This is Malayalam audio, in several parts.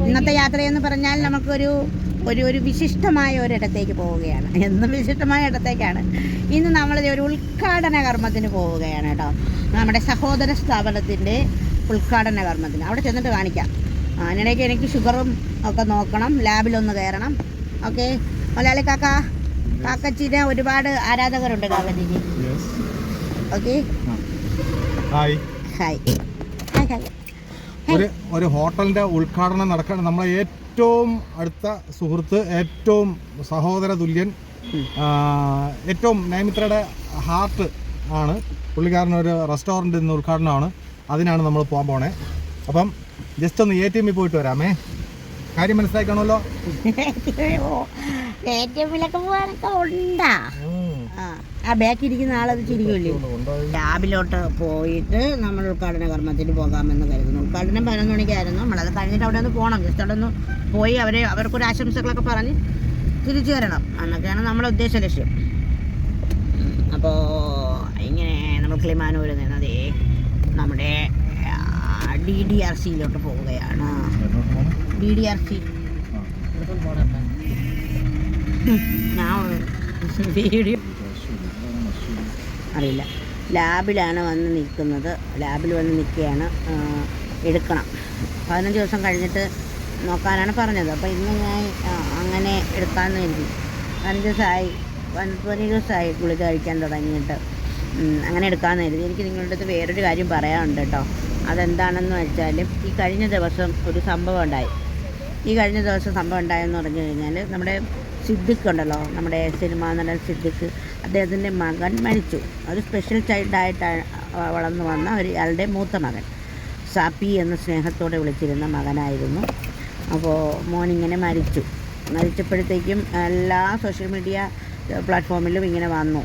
ഇന്നത്തെ യാത്രയെന്ന് പറഞ്ഞാൽ നമുക്കൊരു ഒരു വിശിഷ്ടമായ ഒരിടത്തേക്ക് പോവുകയാണ്. എന്നും വിശിഷ്ടമായ ഇടത്തേക്കാണ്. ഇന്ന് നമ്മൾ ഒരു ഉദ്ഘാടന കർമ്മത്തിന് പോവുകയാണ് കേട്ടോ. നമ്മുടെ സഹോദര സ്ഥാപനത്തിൻ്റെ ഉദ്ഘാടന കർമ്മത്തിന് അവിടെ ചെന്നിട്ട് കാണിക്കാം. അതിനിടയ്ക്ക് എനിക്ക് ഷുഗറും ഒക്കെ നോക്കണം, ലാബിലൊന്ന് കയറണം. ഓക്കെ, മലയാളി കാക്കച്ചിന് ഒരുപാട് ആരാധകരുണ്ട്. കാക്കച്ചിക്ക് okay. Hi hi hi hi. ഒരു ഹോട്ടലിന്റെ ഉദ്ഘാടനം നടക്കാൻ നമ്മളെ ഏറ്റവും അടുത്ത സുഹൃത്ത്, ഏറ്റവും സഹോദര തുല്യൻ, ഏറ്റവും നൈമിത്രയുടെ ഹാർട്ട് ആണ് പുള്ളിക്കാരൻ. ഒരു റെസ്റ്റോറൻറ്റ് ഇന്ന് ഉദ്ഘാടനമാണ്, അതിനാണ് നമ്മൾ പോകാൻ പോണേ. അപ്പം ജസ്റ്റ് ഒന്ന് ATM പോയിട്ട് വരാമേ. കാര്യം മനസ്സിലാക്കണമല്ലോ. ATMിലൊക്കെ പോകാനൊക്കെ ഉണ്ടാ. ആ ബാക്കിരിക്കുന്ന ആളത് ചിരിക്കുമല്ലേ. ലാബിലോട്ട് പോയിട്ട് നമ്മൾ ഉദ്ഘാടന കർമ്മത്തിന് പോകാമെന്ന് കരുതുന്നു. ഉദ്ഘാടനം 11 മണിക്കായിരുന്നു. നമ്മളത് കഴിഞ്ഞിട്ട് അവിടെ ഒന്ന് പോകണം. ജസ്റ്റ് അവിടെ ഒന്ന് പോയി അവർക്കൊരു ആശംസകളൊക്കെ പറഞ്ഞ് തിരിച്ചു വരണം എന്നൊക്കെയാണ് നമ്മുടെ ഉദ്ദേശ ലക്ഷ്യം. അപ്പോൾ ഇങ്ങനെ നമ്മൾ കിളിമാനൂർ നിന്നത് നമ്മുടെ DDRCയിലോട്ട് പോവുകയാണ്. DDRC ഞാൻ വീഡിയോ അറിയില്ല. ലാബിലാണ് വന്ന് നിൽക്കുന്നത്. ലാബിൽ വന്ന് നിൽക്കുകയാണ്. എടുക്കണം. 15 ദിവസം കഴിഞ്ഞിട്ട് നോക്കാനാണ് പറഞ്ഞത്. അപ്പോൾ ഇന്ന് ഞാൻ അങ്ങനെ എടുക്കാമെന്ന് കരുതി. 20 ദിവസമായി ഗുളിക കഴിക്കാൻ തുടങ്ങിയിട്ട്. അങ്ങനെ എടുക്കാമെന്ന് കരുതി. എനിക്ക് നിങ്ങളുടെ അടുത്ത് വേറൊരു കാര്യം പറയാനുണ്ട് കേട്ടോ. അതെന്താണെന്ന് വെച്ചാൽ, ഈ കഴിഞ്ഞ ദിവസം ഒരു സംഭവം ഉണ്ടായി. സംഭവം ഉണ്ടായെന്ന് പറഞ്ഞു കഴിഞ്ഞാൽ, നമ്മുടെ സിദ്ദിഖ് ഉണ്ടല്ലോ, നമ്മുടെ സിനിമാ നടൻ സിദ്ദിഖ്, അദ്ദേഹത്തിൻ്റെ മകൻ മരിച്ചു. ഒരു സ്പെഷ്യൽ ചൈൽഡായിട്ട് വളർന്നു വന്ന ഒരാളുടെ മൂത്ത മകൻ, സാപ്പി എന്ന് സ്നേഹത്തോടെ വിളിച്ചിരുന്ന മകനായിരുന്നു. അപ്പോൾ മോനിങ്ങനെ മരിച്ചപ്പോഴത്തേക്കും എല്ലാ സോഷ്യൽ മീഡിയ പ്ലാറ്റ്ഫോമിലും ഇങ്ങനെ വന്നു.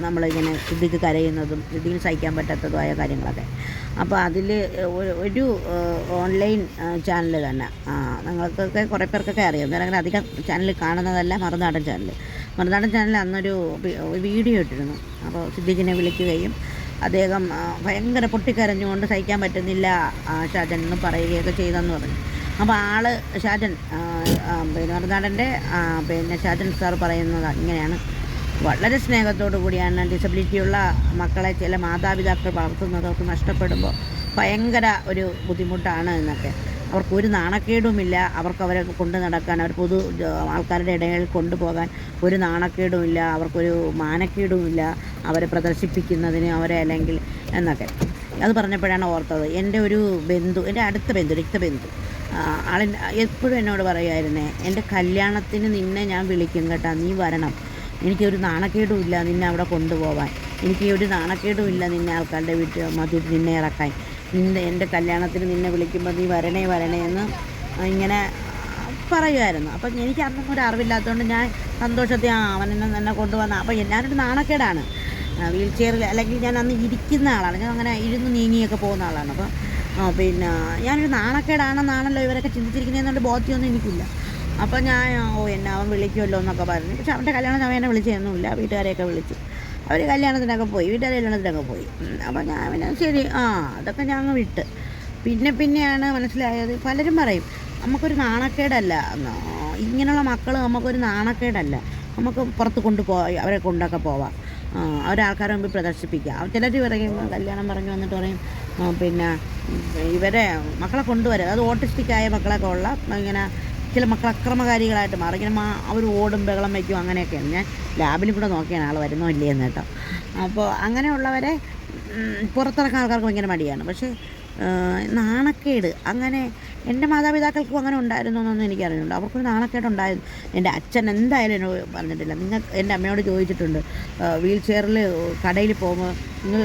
നമ്മളിങ്ങനെ സിദ്ദിഖ് കരയുന്നതും ഇതിൽ സഹിക്കാൻ പറ്റാത്തതുമായ കാര്യങ്ങളൊക്കെ. അപ്പോൾ അതിൽ ഒരു ഓൺലൈൻ ചാനൽ തന്നെ, നിങ്ങൾക്കൊക്കെ കുറേ പേർക്കൊക്കെ അറിയാം, ഞാൻ അധികം ചാനൽ കാണുന്നതല്ല, മറുനാടൻ ചാനൽ അന്നൊരു വീഡിയോ ഇട്ടിരുന്നു. അപ്പോൾ സിദ്ദിഖിനെ വിളിക്കുകയും അദ്ദേഹം ഭയങ്കര പൊട്ടിക്കരഞ്ഞുകൊണ്ട് സഹിക്കാൻ പറ്റുന്നില്ല ഷാജൻ എന്ന് പറയുകയൊക്കെ ചെയ്തെന്ന് പറഞ്ഞു. അപ്പോൾ ഷാജൻ മറുനാടൻ്റെ ഷാജൻ സാർ പറയുന്നത് ഇങ്ങനെയാണ്: വളരെ സ്നേഹത്തോടു കൂടിയാണ് ഡിസബിലിറ്റിയുള്ള മക്കളെ ചില മാതാപിതാക്കൾ വളർത്തുന്നത്. അവർക്ക് നഷ്ടപ്പെടുമ്പോൾ ഭയങ്കര ഒരു ബുദ്ധിമുട്ടാണ് എന്നൊക്കെ. അവർക്കൊരു നാണക്കേടുമില്ല. അവരെ കൊണ്ടു നടക്കാൻ, അവർ പൊതു ആൾക്കാരുടെ ഇടയിൽ കൊണ്ടുപോകാൻ ഒരു നാണക്കേടുമില്ല. അവർക്കൊരു മാനക്കേടുമില്ല അവരെ പ്രദർശിപ്പിക്കുന്നതിന്, അവരെ അല്ലെങ്കിൽ എന്നൊക്കെ. അത് പറഞ്ഞപ്പോഴാണ് ഓർത്തത്. എൻ്റെ ഒരു ബന്ധു, എൻ്റെ അടുത്ത ബന്ധു, രക്തബന്ധു, എപ്പോഴും എന്നോട് പറയുമായിരുന്നേ, എൻ്റെ കല്യാണത്തിന് നിന്നെ ഞാൻ വിളിക്കും കേട്ടോ, നീ വരണം. എനിക്കൊരു നാണക്കേടുമില്ല നിന്നെ അവിടെ കൊണ്ടുപോകാൻ. എനിക്ക് ഒരു നാണക്കേടുമില്ല നിന്നെ ആൾക്കാരുടെ മധ്യത്തിൽ നിന്നെ ഇറക്കാൻ. എൻ്റെ കല്യാണത്തിന് നിന്നെ വിളിക്കുമ്പോൾ നീ വരണേ എന്ന് ഇങ്ങനെ പറയുമായിരുന്നു. അപ്പം എനിക്ക് അന്നൊന്നും ഒരു അറിവില്ലാത്തതുകൊണ്ട് ഞാൻ സന്തോഷത്തിൽ അവനെന്നെ കൊണ്ടുവന്ന. അപ്പോൾ ഞാനൊരു നാണക്കേടാണ്. വീൽ ചെയറിൽ അല്ലെങ്കിൽ ഞാൻ അന്ന് ഇരിക്കുന്ന ആളാണ്. ഞാൻ അങ്ങനെ ഇരുന്ന് നീങ്ങിയൊക്കെ പോകുന്ന ആളാണ്. അപ്പോൾ ഞാനൊരു നാണക്കേടാണെന്നാണല്ലോ ഇവരൊക്കെ ചിന്തിച്ചിരിക്കുന്നതെന്നുകൊണ്ട് ബോധ്യമൊന്നും എനിക്കില്ല. അപ്പോൾ ഞാൻ എന്നെ അവൻ വിളിക്കുമല്ലോ എന്നൊക്കെ പറഞ്ഞു. പക്ഷെ അവൻ്റെ കല്യാണം സമയം വിളിച്ചതൊന്നുമില്ല. വീട്ടുകാരെയൊക്കെ വിളിച്ചു. അവർ കല്യാണത്തിനൊക്കെ പോയി, പോയി. അപ്പോൾ ഞാൻ പിന്നെ ശരി, അതൊക്കെ ഞാൻ അങ്ങ് വിട്ട്. പിന്നെയാണ് മനസ്സിലായത്, പലരും പറയും നമുക്കൊരു നാണക്കേടല്ല, ഇങ്ങനെയുള്ള മക്കൾ നമുക്കൊരു നാണക്കേടല്ല, നമുക്ക് പുറത്ത് കൊണ്ടുപോയി അവരെ കൊണ്ടൊക്കെ പോവാം, അവരാൾക്കാരെ മുമ്പിൽ പ്രദർശിപ്പിക്കുക. ചിലർ പറയും, കല്യാണം പറഞ്ഞു വന്നിട്ട് പറയും, ഇവരെ മക്കളെ കൊണ്ടുവരും, അത് ഓട്ടിസ്റ്റിക്കായ മക്കളൊക്കെ ഉള്ള ഇങ്ങനെ ചില മക്കൾ അക്രമകാരികളായിട്ട് മാറും. ഇങ്ങനെ അവർ ഓടും, ബഹളം വയ്ക്കും, അങ്ങനെയൊക്കെയാണ്. ഞാൻ ലാബിലും കൂടെ നോക്കിയാണ് ആൾ വരുന്നോ ഇല്ലയെന്ന് കേട്ടോ. അപ്പോൾ അങ്ങനെയുള്ളവരെ പുറത്തിറക്കാൻ ആൾക്കാർക്ക് ഭയങ്കര മടിയാണ്. പക്ഷേ നാണക്കേട് അങ്ങനെ എൻ്റെ മാതാപിതാക്കൾക്കും അങ്ങനെ ഉണ്ടായിരുന്നു എന്നൊന്നും എനിക്കറിയുന്നുണ്ട്. അവർക്കൊരു നാണക്കേടുണ്ടായിരുന്നു. എൻ്റെ അച്ഛൻ എന്തായാലും എന്നോട് പറഞ്ഞിട്ടില്ല. എൻ്റെ അമ്മയോട് ചോദിച്ചിട്ടുണ്ട്, വീൽ ചെയറിൽ കടയിൽ പോകുമ്പോൾ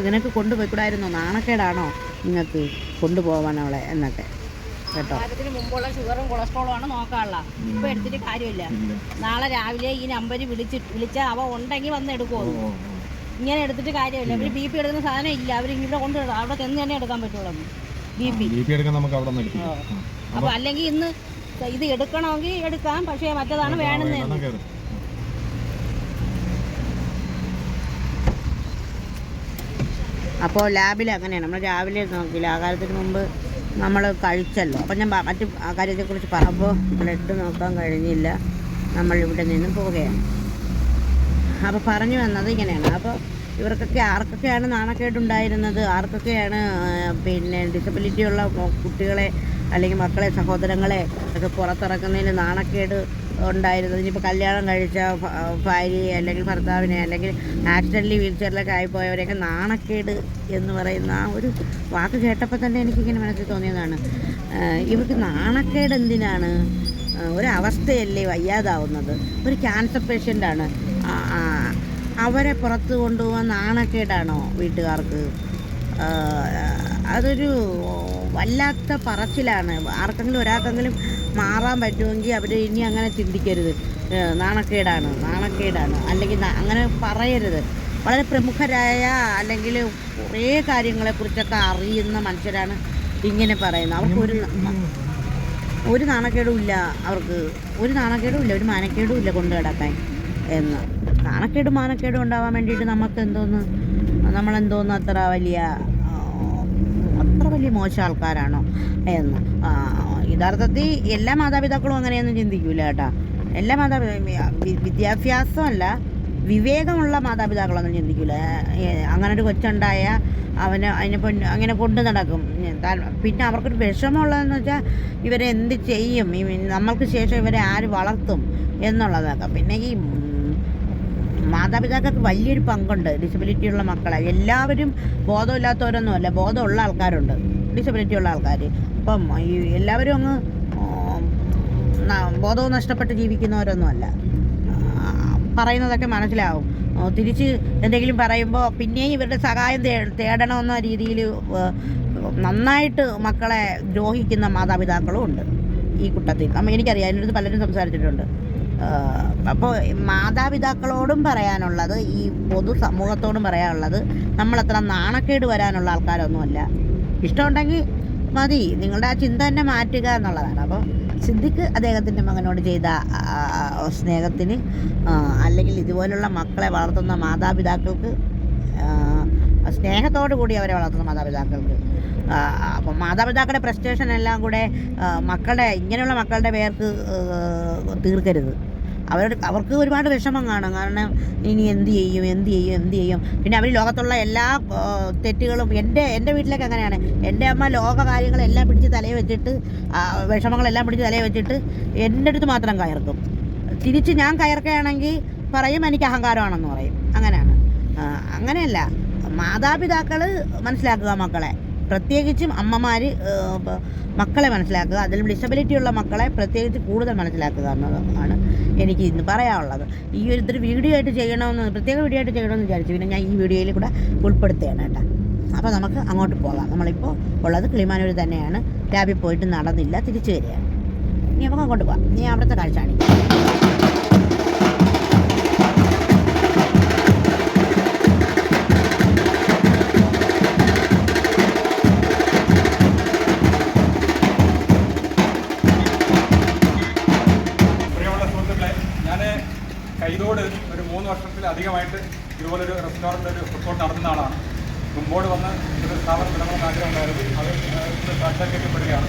നിനക്ക് കൊണ്ടുപോയിക്കൂടായിരുന്നോ, നാണക്കേടാണോ നിങ്ങൾക്ക് കൊണ്ടുപോകാൻ അവളെ എന്നൊക്കെ കേട്ടോ. അതിന് മുമ്പുള്ള ഷുഗറും കൊളസ്ട്രോളും ആണ് നോക്കാനുള്ള. ഇപ്പം എടുത്തിട്ട് കാര്യമില്ല. നാളെ രാവിലെ ഈ നമ്പർ വിളിച്ചാൽ അവ ഉണ്ടെങ്കിൽ വന്ന് എടുക്കുമോ. ഇങ്ങനെ എടുത്തിട്ട് കാര്യമില്ല. അവർ BP എടുക്കുന്ന സാധനം ഇല്ല. അവർ ഇവിടെ കൊണ്ട് അവിടെ ചെന്ന് തന്നെ എടുക്കാൻ പറ്റുള്ളൂ. BP എടുക്കാൻ നമുക്ക് അവിടെ നിന്ന് എടുക്കാം. അപ്പോൾ അല്ലെങ്കിൽ ഇന്ന് ഇത് എടുക്കണമെങ്കിൽ എടുക്കാം, പക്ഷേ മറ്റേതാണ് വേണമെന്ന്. അപ്പോൾ ലാബിൽ അങ്ങനെയാണ്. നമ്മൾ രാവിലെ നോക്കില്ല, ആകാലത്തിന് മുമ്പ് നമ്മൾ കഴിച്ചല്ലോ. അപ്പം ഞാൻ മറ്റു കാര്യത്തെക്കുറിച്ച് പറയുമ്പോൾ ബ്ലഡ് നോക്കാൻ കഴിഞ്ഞില്ല, നമ്മളിവിടെ നിന്ന് പോവുകയാണ്. അപ്പോൾ പറഞ്ഞു വന്നത് ഇങ്ങനെയാണ്. അപ്പോൾ ഇവർക്കൊക്കെ ആർക്കൊക്കെയാണ് നാണക്കേടുണ്ടായിരുന്നത്, ആർക്കൊക്കെയാണ് പിന്നെ ഡിസബിലിറ്റി ഉള്ള കുട്ടികളെ അല്ലെങ്കിൽ മക്കളെ, സഹോദരങ്ങളെ ഒക്കെ പുറത്തിറക്കുന്നതിന് നാണക്കേട് ഉണ്ടായിരുന്നത്. ഇനിയിപ്പോൾ കല്യാണം കഴിച്ച ഭാര്യയെ അല്ലെങ്കിൽ ഭർത്താവിനെ അല്ലെങ്കിൽ ആക്സിഡൻ്റലി വീൽ ചെയറിലൊക്കെ ആയിപ്പോയവരെയൊക്കെ നാണക്കേട് എന്ന് പറയുന്ന ആ ഒരു വാക്ക് കേട്ടപ്പോൾ തന്നെ എനിക്കിങ്ങനെ മനസ്സിൽ തോന്നിയതാണ്, ഇവർക്ക് നാണക്കേട് എന്തിനാണ്? ഒരവസ്ഥയല്ലേ വയ്യാതാവുന്നത്. ഒരു ക്യാൻസർ പേഷ്യൻ്റാണ്, അവരെ പുറത്ത് കൊണ്ടുപോകാൻ നാണക്കേടാണോ വീട്ടുകാർക്ക്? അതൊരു വല്ലാത്ത പറച്ചിലാണ്. ആർക്കെങ്കിലും ഒരാൾക്കെങ്കിലും മാറാൻ പറ്റുമെങ്കിൽ അവർ ഇനി അങ്ങനെ ചിന്തിക്കരുത്. നാണക്കേടാണ്, അല്ലെങ്കിൽ അങ്ങനെ പറയരുത്. വളരെ പ്രമുഖരായ അല്ലെങ്കിൽ കുറേ കാര്യങ്ങളെക്കുറിച്ചൊക്കെ അറിയുന്ന മനുഷ്യരാണ് ഇങ്ങനെ പറയുന്നത്. അവർക്ക് ഒരു നാണക്കേടും ഇല്ല, ഒരു മാനക്കേടും ഇല്ല കൊണ്ട് കിടക്കാൻ എന്ന്. മാനക്കേടും ഉണ്ടാവാൻ വേണ്ടിയിട്ട് നമ്മളെന്തോന്ന് അത്ര വലിയ മോശം ആൾക്കാരാണോ എന്ന്. യഥാർത്ഥത്തിൽ എല്ലാ മാതാപിതാക്കളും അങ്ങനെയൊന്നും ചിന്തിക്കൂല കേട്ടോ. എല്ലാ വിദ്യാഭ്യാസമല്ല, വിവേകമുള്ള മാതാപിതാക്കളൊന്നും ചിന്തിക്കില്ല. അങ്ങനെ ഒരു കൊച്ചുണ്ടായ അതിനിപ്പോൾ അങ്ങനെ കൊണ്ട് നടക്കും. പിന്നെ അവർക്കൊരു വിഷമമുള്ളതെന്ന് വെച്ചാൽ ഇവരെ എന്ത് ചെയ്യും, നമ്മൾക്ക് ശേഷം ഇവരെ ആര് വളർത്തും എന്നുള്ളതൊക്കെ. പിന്നെ ഈ മാതാപിതാക്കൾക്ക് വലിയൊരു പങ്കുണ്ട് ഡിസബിലിറ്റി ഉള്ള മക്കളെ. എല്ലാവരും ബോധമില്ലാത്തവരൊന്നുമല്ല, ബോധമുള്ള ആൾക്കാരുണ്ട്, ഡിസബിലിറ്റി ഉള്ള ആൾക്കാർ. അപ്പം ഈ എല്ലാവരും അങ്ങ് ബോധവും നഷ്ടപ്പെട്ട് ജീവിക്കുന്നവരൊന്നുമല്ല. പറയുന്നതൊക്കെ മനസ്സിലാവും. തിരിച്ച് എന്തെങ്കിലും പറയുമ്പോൾ പിന്നെയും ഇവരുടെ സഹായം തേടണമെന്ന രീതിയിൽ നന്നായിട്ട് മക്കളെ ദ്രോഹിക്കുന്ന മാതാപിതാക്കളും ഉണ്ട് ഈ കൂട്ടത്തിൽ. എനിക്കറിയാം, അതിൻ്റെ അടുത്ത് പലരും സംസാരിച്ചിട്ടുണ്ട്. അപ്പോൾ മാതാപിതാക്കളോടും പറയാനുള്ളത്, ഈ പൊതു സമൂഹത്തോടും പറയാനുള്ളത്, നമ്മളത്ര നാണക്കേട് വരാനുള്ള ആൾക്കാരൊന്നുമല്ല. ഇഷ്ടമുണ്ടെങ്കിൽ മതി, നിങ്ങളുടെ ആ ചിന്ത തന്നെ മാറ്റുക എന്നുള്ളതാണ്. അപ്പോൾ സിദ്ദിഖ് അദ്ദേഹത്തിൻ്റെ മകനോട് ചെയ്ത സ്നേഹത്തിന്, അല്ലെങ്കിൽ ഇതുപോലുള്ള മക്കളെ വളർത്തുന്ന മാതാപിതാക്കൾക്ക്, സ്നേഹത്തോടു കൂടി അവരെ വളർത്തുന്ന മാതാപിതാക്കൾക്ക്, അപ്പം മാതാപിതാക്കളുടെ പ്രസ്റ്റേഷൻ എല്ലാം കൂടെ ഇങ്ങനെയുള്ള മക്കളുടെ പേർക്ക് തീർക്കരുത്. അവർക്ക് ഒരുപാട് വിഷമം കാണും. കാരണം ഇനി എന്ത് ചെയ്യും. പിന്നെ അവർ ലോകത്തുള്ള എല്ലാ തെറ്റുകളും, എൻ്റെ വീട്ടിലേക്ക് അങ്ങനെയാണ്. എൻ്റെ അമ്മ ലോക കാര്യങ്ങളെല്ലാം പിടിച്ച് തലയിൽ വെച്ചിട്ട്, വിഷമങ്ങളെല്ലാം പിടിച്ച് തലയിൽ വെച്ചിട്ട് എൻ്റെ അടുത്ത് മാത്രം കയർക്കും. തിരിച്ച് ഞാൻ കയർക്കുകയാണെങ്കിൽ പറയും എനിക്ക് അഹങ്കാരമാണെന്ന് പറയും. അങ്ങനെയല്ല. മാതാപിതാക്കൾ മനസ്സിലാക്കുക മക്കളെ, പ്രത്യേകിച്ചും അമ്മമാർ മക്കളെ മനസ്സിലാക്കുക. അതിൽ ഡിസബിലിറ്റി ഉള്ള മക്കളെ പ്രത്യേകിച്ച് കൂടുതൽ മനസ്സിലാക്കുക എന്നതാണ് എനിക്ക് ഇന്ന് പറയാനുള്ളത്. ഇതൊരു വീഡിയോ ആയിട്ട് പ്രത്യേക വീഡിയോ ആയിട്ട് ചെയ്യണമെന്ന് വിചാരിച്ചു. പിന്നെ ഞാൻ ഈ വീഡിയോയിൽ കൂടെ ഉൾപ്പെടുത്തുകയാണ് കേട്ടോ. അപ്പോൾ നമുക്ക് അങ്ങോട്ട് പോകാം. നമ്മളിപ്പോൾ ഉള്ളത് കിളിമാനൂർ തന്നെയാണ്. ലാബിൽ പോയിട്ട് നടന്നില്ല, തിരിച്ചു വരികയാണ്. ഇനി നമുക്ക് അങ്ങോട്ട് പോകാം. ഇനി അവിടുത്തെ കാഴ്ച കാണിക്കാം. കൈതോട് ഒരു 3 വർഷത്തിലധികമായിട്ട് ഇതുപോലൊരു റെസ്റ്റോറൻറ്റ് ഫുഡ് കോർട്ട് നടത്തുന്ന ആളാണ്. മുമ്പോട് വന്ന് ഒരു സ്ഥാപനം തുടങ്ങുന്ന ആഗ്രഹമുണ്ടായിരുന്നു. അത് സാക്ഷാത്കരിക്കപ്പെടുകയാണ്.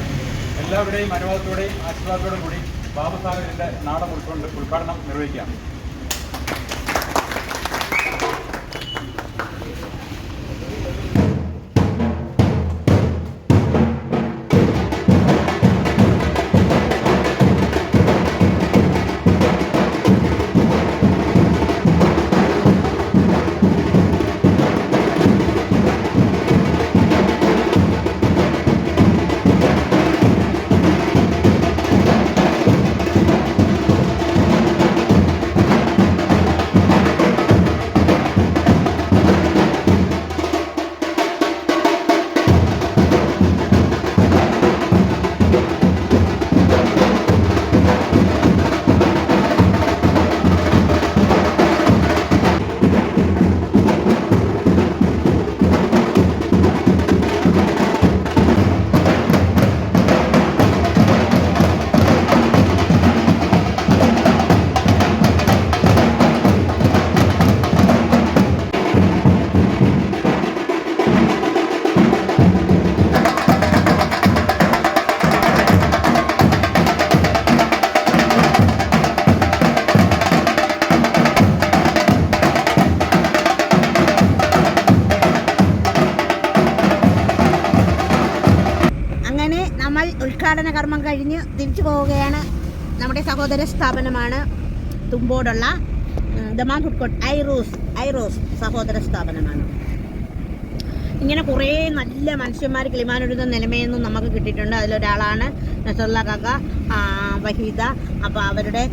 എല്ലാവരുടെയും അനുവാദത്തോടെയും ആശീർവാദത്തോടും കൂടി ബാബു സാഹചര്യത്തിൻ്റെ നാടൻ ഉദ്ഘാടനം നിർവഹിക്കുകയാണ്. ഉദ്ഘാടന കർമ്മം കഴിഞ്ഞ് തിരിച്ചു പോവുകയാണ്. നമ്മുടെ സഹോദര സ്ഥാപനമാണ് തുമ്പോടുള്ള ദമാം ഫുഡ് കോർട്ട് ഐറോസ് സഹോദര സ്ഥാപനമാണ്. ഇങ്ങനെ കുറേ നല്ല മനുഷ്യന്മാർ കിളിമാനൊരുന്ന നിലമയെന്നും നമുക്ക് കിട്ടിയിട്ടുണ്ട്. അതിലൊരാളാണ് നസറുള്ള കാക്ക, വഹീദ. അപ്പോൾ അവരുടെ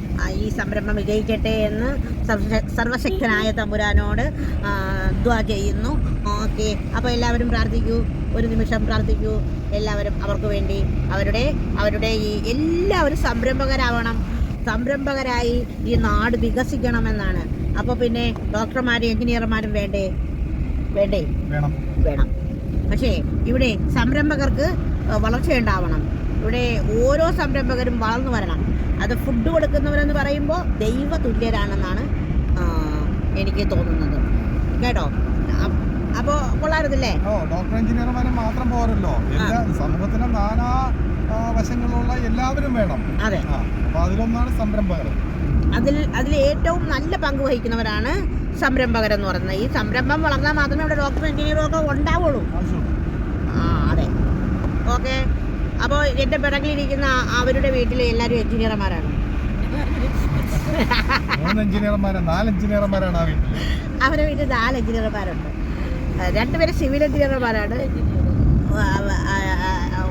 ഈ സംരംഭം വിജയിക്കട്ടെ എന്ന് സർവശക്തനായ തമ്പുരാനോട് ദുആ ചെയ്യുന്നു. ഓക്കെ, അപ്പോൾ എല്ലാവരും പ്രാർത്ഥിക്കൂ, ഒരു നിമിഷം പ്രാർത്ഥിക്കൂ. എല്ലാവരും അവർക്ക് വേണ്ടി അവരുടെ ഈ എല്ലാവരും സംരംഭകരായി ഈ നാട് വികസിക്കണമെന്നാണ്. അപ്പോൾ പിന്നെ ഡോക്ടർമാരും എഞ്ചിനീയർമാരും വേണം. പക്ഷേ ഇവിടെ സംരംഭകർക്ക് വളർച്ചയുണ്ടാവണം. ഇവിടെ ഓരോ സംരംഭകരും വളർന്നു വരണം. അത് ഫുഡ് കൊടുക്കുന്നവരെന്ന് പറയുമ്പോൾ ദൈവ തുല്യരാണെന്നാണ് എനിക്ക് തോന്നുന്നത്. കേട്ടോ? അപ്പോൾ കൊള്ളാറുന്നില്ലേ? ഡോക്ടർ എഞ്ചിനീയർമാരും മാത്രം പോരല്ലോ, സമൂഹത്തിന്റെ നാനാ വശങ്ങളുള്ള എല്ലാവരും വേണം. അതെ, അപ്പോൾ അതിലൊന്നാണ് സംരംഭകർ. അതിൽ ഏറ്റവും നല്ല പങ്ക് വഹിക്കുന്നവരാണ് സംരംഭകരെന്ന് പറയുന്നത്. ഈ സംരംഭം വളർന്നാൽ മാത്രമേ ഇവിടെ ഡോക്ടർ എഞ്ചിനീയറും ഒക്കെ ഉണ്ടാവുള്ളൂ. അതെ, ഓക്കെ. അപ്പോൾ എൻ്റെ പിറകിലിരിക്കുന്ന അവരുടെ വീട്ടിൽ എല്ലാവരും എഞ്ചിനീയർമാരാണ്. 4 എഞ്ചിനീയർമാരാണ് അവരുടെ വീട്ടിൽ 4 എഞ്ചിനീയർമാരുണ്ട്. 2 പേര് സിവിൽ എഞ്ചിനീയർമാരാണ്.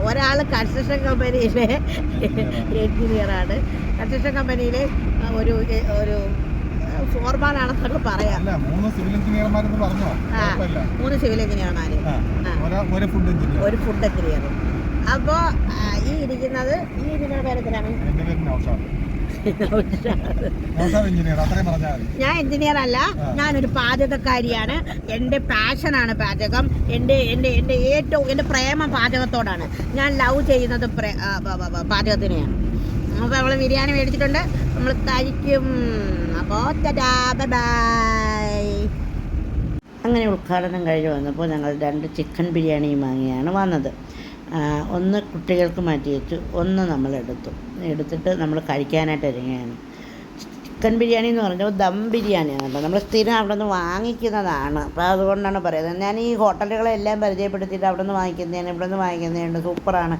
ഒരാൾ കൺസ്ട്രക്ഷൻ കമ്പനിയിലെ എഞ്ചിനീയറാണ്. കൺസ്ട്രക്ഷൻ കമ്പനിയിലെ ഒരു ഫോർമാനാണെന്നൊക്കെ പറയാം. 3 സിവിൽ എഞ്ചിനീയർമാരെന്ന് പറഞ്ഞോ? 3 സിവിൽ എഞ്ചിനീയർമാർ, ഒരു ഫുഡ് എഞ്ചിനീയറും. അപ്പോൾ ഈ ഇരിക്കുന്നത് ഈ എഞ്ചിനീയർ പേരെന്തിനാണ്? ഞാൻ എഞ്ചിനീയർ അല്ല, ഞാനൊരു പാചകക്കാരിയാണ്. എൻ്റെ പാഷനാണ് പാചകം. എൻ്റെ പ്രേമം പാചകത്തോടാണ്. ഞാൻ ലവ് ചെയ്യുന്നത് പാചകത്തിനെയാണ്. അപ്പോൾ നമ്മൾ ബിരിയാണി മേടിച്ചിട്ടുണ്ട്, നമ്മൾ കഴിക്കും. അപ്പോൾ ബൈ. അങ്ങനെ ഉദ്ഘാടനം കഴിഞ്ഞ് വന്നപ്പോൾ ഞങ്ങൾ 2 ചിക്കൻ ബിരിയാണിയും വാങ്ങിയാണ് വന്നത്. ഒന്ന് കുട്ടികൾക്ക് മാറ്റി വെച്ചു, ഒന്ന് നമ്മൾ എടുത്തിട്ട് നമ്മൾ കഴിക്കാനായിട്ട് ഇറങ്ങിയാണ്. ചിക്കൻ ബിരിയാണി എന്ന് പറഞ്ഞാൽ ദം ബിരിയാണിയാണ് കേട്ടോ. നമ്മൾ സ്ഥിരം അവിടെ നിന്ന് വാങ്ങിക്കുന്നതാണ്. അപ്പോൾ അതുകൊണ്ടാണ് പറയുന്നത്. ഞാൻ ഈ ഹോട്ടലുകളെല്ലാം പരിചയപ്പെടുത്തിയിട്ട് അവിടെ നിന്ന് വാങ്ങിക്കുന്നതാണ്, ഇവിടെ നിന്ന് വാങ്ങിക്കുന്നതാണ്, സൂപ്പറാണ്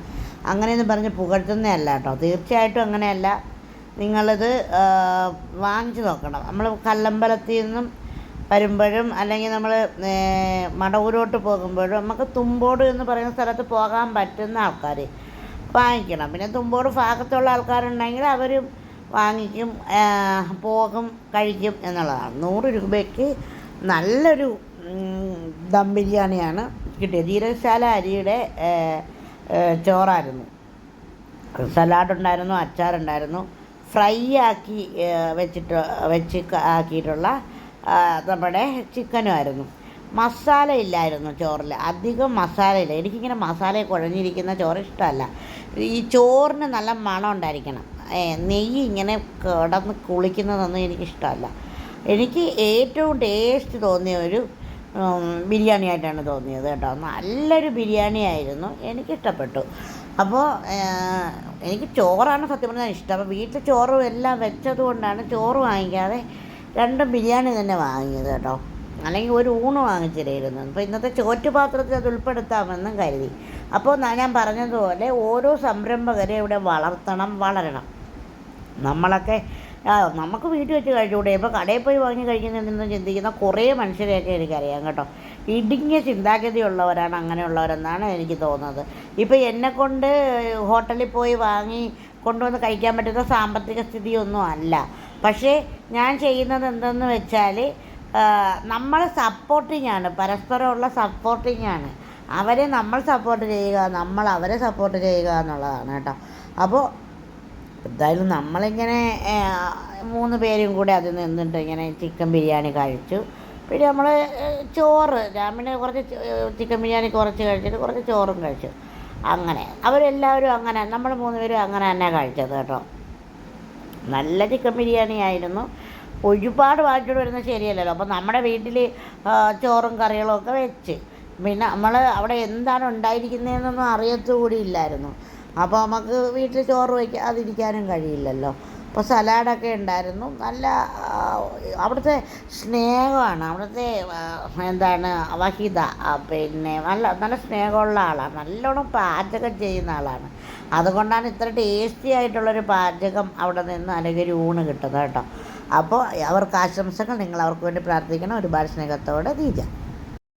അങ്ങനെയൊന്നും പറഞ്ഞ് പുകഴ്ത്തുന്നതല്ല കേട്ടോ. തീർച്ചയായിട്ടും അങ്ങനെയല്ല. നിങ്ങളിത് വാങ്ങിച്ചു നോക്കണം. നമ്മൾ കല്ലമ്പലത്തിൽ നിന്നും വരുമ്പോഴും അല്ലെങ്കിൽ നമ്മൾ മടവൂരോട്ട് പോകുമ്പോഴും നമുക്ക് തുമ്പോട് എന്ന് പറയുന്ന സ്ഥലത്ത് പോകാൻ പറ്റുന്ന ആൾക്കാർ വാങ്ങിക്കണം. പിന്നെ തുമ്പോട് ഭാഗത്തുള്ള ആൾക്കാരുണ്ടെങ്കിൽ അവരും വാങ്ങിക്കും, പോകും, കഴിക്കും എന്നുള്ളതാണ്. 100 രൂപയ്ക്ക് നല്ലൊരു ദം ബിരിയാണിയാണ് കിട്ടിയത്. ജീരകശാല അരിയുടെ ചോറായിരുന്നു, സലാഡുണ്ടായിരുന്നു, അച്ചാറുണ്ടായിരുന്നു, ഫ്രൈ ആക്കി ആക്കിയിട്ടുള്ള നമ്മുടെ ചിക്കനുമായിരുന്നു. മസാല ഇല്ലായിരുന്നു ചോറിൽ, അധികം മസാലയില്ല. എനിക്കിങ്ങനെ മസാല കുഴഞ്ഞിരിക്കുന്ന ചോറ് ഇഷ്ടമല്ല. ഈ ചോറിന് നല്ല മണം ഉണ്ടായിരിക്കണം. നെയ്യ് ഇങ്ങനെ കിടന്ന് കുളിക്കുന്നതൊന്നും എനിക്കിഷ്ടമല്ല. എനിക്ക് ഏറ്റവും ടേസ്റ്റ് തോന്നിയ ഒരു ബിരിയാണി ആയിട്ടാണ് തോന്നിയത് കേട്ടോ. നല്ലൊരു ബിരിയാണി ആയിരുന്നു, എനിക്കിഷ്ടപ്പെട്ടു. അപ്പോൾ എനിക്ക് ചോറാണ് സത്യം പറഞ്ഞാൽ ഇഷ്ടം. അപ്പോൾ വീട്ടിൽ ചോറും എല്ലാം വെച്ചത് കൊണ്ടാണ് ചോറ് വാങ്ങിക്കാതെ 2 ബിരിയാണി തന്നെ വാങ്ങിയത് കേട്ടോ. അല്ലെങ്കിൽ ഒരു ഊണ് വാങ്ങിച്ചിട്ടായിരുന്നു. അപ്പോൾ ഇന്നത്തെ ചോറ്റുപാത്രത്തിൽ അത് ഉൾപ്പെടുത്താമെന്നും കരുതി. അപ്പോൾ ഞാൻ പറഞ്ഞതുപോലെ ഓരോ സംരംഭകരെ ഇവിടെ വളരണം. നമ്മളൊക്കെ നമുക്ക് വീട്ടിൽ വെച്ച് കഴിച്ചുകൂടെ? ഇപ്പോൾ കടയിൽ പോയി വാങ്ങി കഴിക്കുന്നതെന്ന് ചിന്തിക്കുന്ന കുറേ മനുഷ്യരെയൊക്കെ എനിക്കറിയാം കേട്ടോ. ഇടുങ്ങിയ ചിന്താഗതിയുള്ളവരാണ് അങ്ങനെയുള്ളവരെന്നാണ് എനിക്ക് തോന്നുന്നത്. ഇപ്പോൾ എന്നെക്കൊണ്ട് ഹോട്ടലിൽ പോയി വാങ്ങി കൊണ്ടുവന്ന് കഴിക്കാൻ പറ്റുന്ന സാമ്പത്തിക സ്ഥിതിയൊന്നും അല്ല. പക്ഷേ ഞാൻ ചെയ്യുന്നത് എന്തെന്ന് വെച്ചാൽ നമ്മൾ സപ്പോർട്ടിങ്ങാണ്, പരസ്പരമുള്ള സപ്പോർട്ടിങ്ങാണ്. അവരെ നമ്മൾ സപ്പോർട്ട് ചെയ്യുക, നമ്മൾ അവരെ സപ്പോർട്ട് ചെയ്യുക എന്നുള്ളതാണ് കേട്ടോ. അപ്പോൾ എന്തായാലും നമ്മളിങ്ങനെ 3 പേരും കൂടെ അതിൽ നിന്നിട്ട് ഇങ്ങനെ ചിക്കൻ ബിരിയാണി കഴിച്ചു. പിന്നെ നമ്മൾ ചോറ്, ഞാൻ പിന്നെ കുറച്ച് ചിക്കൻ ബിരിയാണി കുറച്ച് കഴിച്ചിട്ട് കുറച്ച് ചോറും കഴിച്ചു. അങ്ങനെ അവരെല്ലാവരും അങ്ങനെ, നമ്മൾ 3 പേരും അങ്ങനെ തന്നെ കഴിച്ചത് കേട്ടോ. നല്ല ചിക്കൻ ബിരിയാണി ആയിരുന്നു. ഒരുപാട് വാങ്ങിച്ചോണ്ട് വരുന്നത് ശരിയല്ലല്ലോ. അപ്പോൾ നമ്മുടെ വീട്ടിൽ ചോറും കറികളും ഒക്കെ വെച്ച് പിന്നെ നമ്മൾ അവിടെ എന്താണ് ഉണ്ടായിരിക്കുന്നതെന്നൊന്നും അറിയത്തുകൂടി ഇല്ലായിരുന്നു. അപ്പോൾ നമുക്ക് വീട്ടിൽ ചോറ് വയ്ക്കാതിരിക്കാനും കഴിയില്ലല്ലോ. അപ്പോൾ സലാഡൊക്കെ ഉണ്ടായിരുന്നു. നല്ല അവിടുത്തെ സ്നേഹമാണ്, അവിടുത്തെ എന്താണ് വഹീദ, പിന്നെ നല്ല സ്നേഹമുള്ള ആളാണ്, നല്ലോണം പാചകം ചെയ്യുന്ന ആളാണ്. അതുകൊണ്ടാണ് ഇത്ര ടേസ്റ്റി ആയിട്ടുള്ളൊരു പാചകം അവിടെ നിന്ന് അല്ലെങ്കിൽ ഒരു ഊണ് കിട്ടുന്നത് കേട്ടോ. അപ്പോൾ അവർക്ക് ആശംസകൾ, നിങ്ങൾ അവർക്ക് വേണ്ടി പ്രാർത്ഥിക്കണം. ഒരുപാട് സ്നേഹത്തോടെ ദീജ.